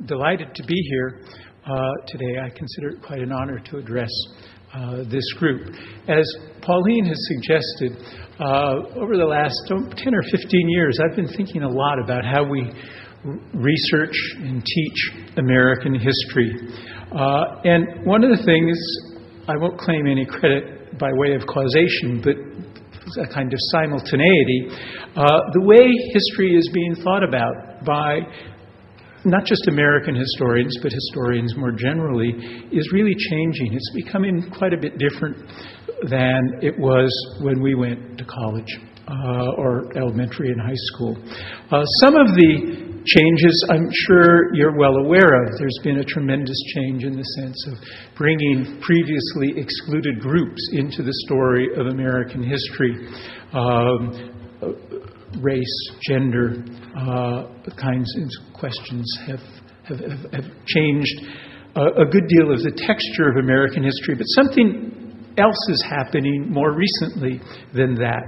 delighted to be here today. I consider it quite an honor to address this group. As Pauline has suggested, over the last 10 or 15 years, I've been thinking a lot about how we research and teach American history. And one of the things, I won't claim any credit by way of causation, but a kind of simultaneity, the way history is being thought about by not just American historians, but historians more generally, is really changing. It's becoming quite a bit different than it was when we went to college or elementary and high school. Some of the changes I'm sure you're well aware of. There's been a tremendous change in the sense of bringing previously excluded groups into the story of American history. Race, gender, kinds of questions have changed a good deal of the texture of American history, but something else is happening more recently than that.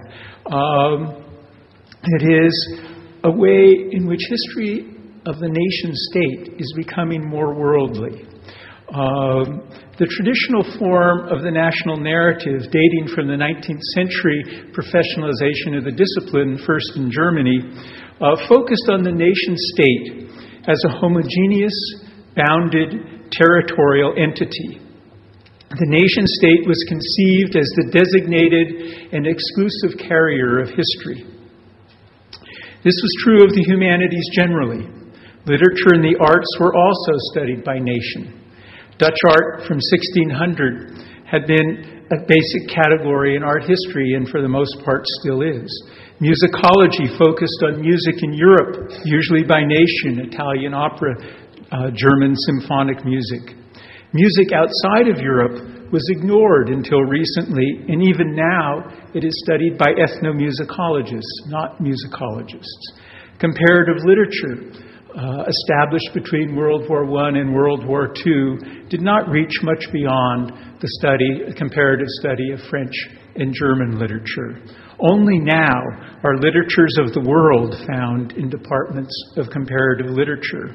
It is a way in which history of the nation state is becoming more worldly. The traditional form of the national narrative, dating from the 19th century professionalization of the discipline, first in Germany, focused on the nation state as a homogeneous, bounded, territorial entity. The nation state was conceived as the designated and exclusive carrier of history. This was true of the humanities generally. Literature and the arts were also studied by nation. Dutch art from 1600 had been a basic category in art history and for the most part still is. Musicology focused on music in Europe, usually by nation, Italian opera, German symphonic music. Music outside of Europe was ignored until recently, and even now it is studied by ethnomusicologists, not musicologists. Comparative literature, established between World War I and World War II, did not reach much beyond the comparative study of French and German literature. Only now are literatures of the world found in departments of comparative literature.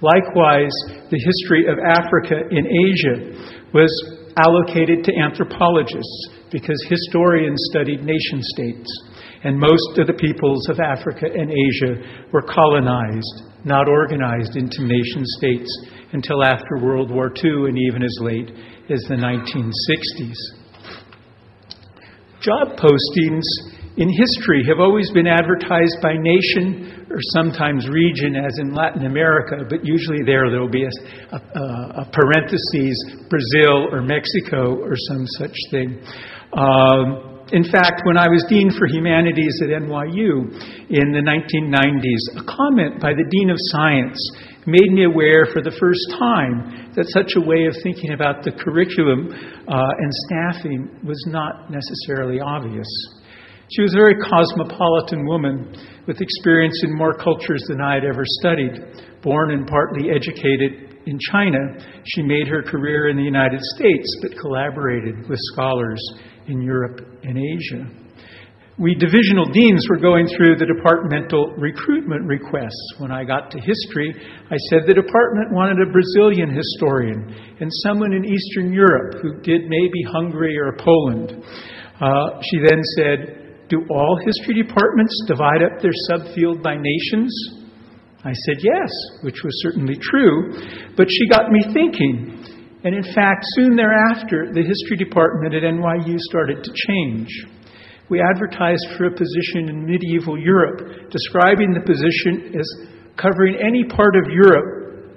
Likewise, the history of Africa in Asia was allocated to anthropologists because historians studied nation states, and most of the peoples of Africa and Asia were colonized, not organized into nation states until after World War II and even as late as the 1960s. Job postings in history have always been advertised by nation or sometimes region, as in Latin America, but usually there will be a parentheses, Brazil or Mexico or some such thing. In fact, when I was Dean for Humanities at NYU in the 1990s, a comment by the Dean of Science made me aware for the first time that such a way of thinking about the curriculum and staffing was not necessarily obvious. She was a very cosmopolitan woman with experience in more cultures than I had ever studied. Born and partly educated in China, she made her career in the United States, but collaborated with scholars in Europe and Asia. We divisional deans were going through the departmental recruitment requests. When I got to history, I said the department wanted a Brazilian historian and someone in Eastern Europe who did maybe Hungary or Poland. She then said, "Do all history departments divide up their subfield by nations?" I said yes, which was certainly true, but she got me thinking. And in fact, soon thereafter, the history department at NYU started to change. We advertised for a position in medieval Europe, describing the position as covering any part of Europe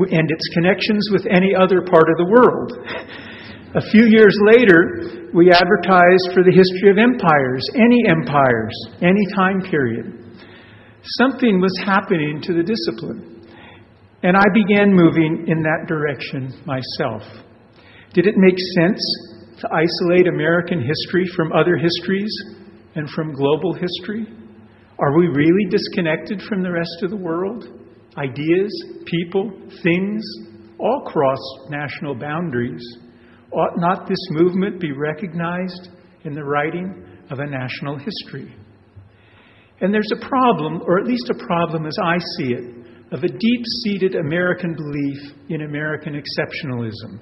and its connections with any other part of the world. A few years later, we advertised for the history of empires, any time period. Something was happening to the discipline. And I began moving in that direction myself. Did it make sense to isolate American history from other histories and from global history? Are we really disconnected from the rest of the world? Ideas, people, things, all cross national boundaries. Ought not this movement be recognized in the writing of a national history? And there's a problem, or at least a problem as I see it, of a deep-seated American belief in American exceptionalism.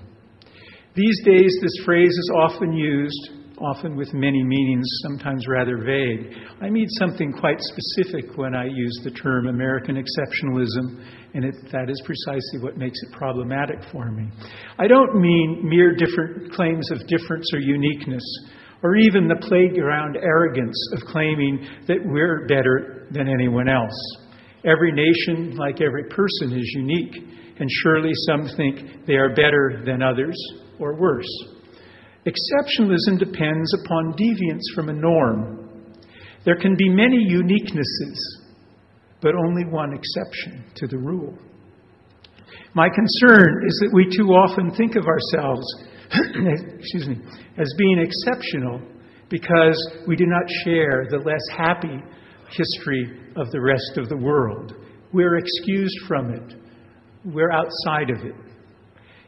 These days, this phrase is often used, often with many meanings, sometimes rather vague. I mean something quite specific when I use the term American exceptionalism, and that is precisely what makes it problematic for me. I don't mean mere different claims of difference or uniqueness, or even the playground arrogance of claiming that we're better than anyone else. Every nation, like every person, is unique, and surely some think they are better than others, or worse. Exceptionalism depends upon deviance from a norm. There can be many uniquenesses, but only one exception to the rule. My concern is that we too often think of ourselves as being exceptional because we do not share the less happy history of the rest of the world. We're excused from it. We're outside of it.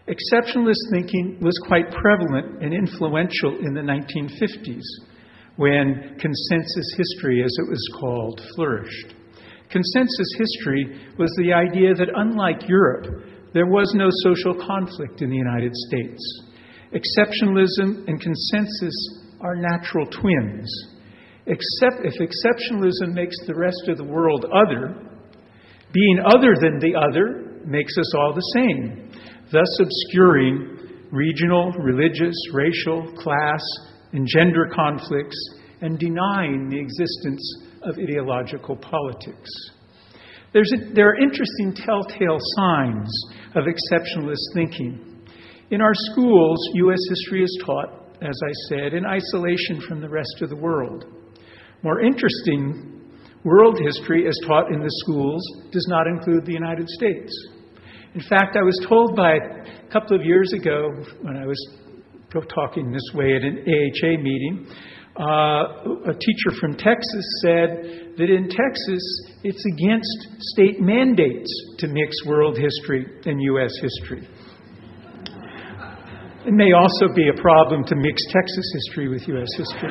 Exceptionalist thinking was quite prevalent and influential in the 1950s, when consensus history, as it was called, flourished. Consensus history was the idea that, unlike Europe, there was no social conflict in the United States. Exceptionalism and consensus are natural twins. Except if exceptionalism makes the rest of the world other, being other than the other makes us all the same, thus obscuring regional, religious, racial, class, and gender conflicts and denying the existence of ideological politics. There are interesting telltale signs of exceptionalist thinking. In our schools, U.S. history is taught, as I said, in isolation from the rest of the world. More interesting, world history as taught in the schools does not include the United States. In fact, I was told by a couple of years ago when I was talking this way at an AHA meeting, a teacher from Texas said that in Texas, it's against state mandates to mix world history and U.S. history. It may also be a problem to mix Texas history with U.S. history.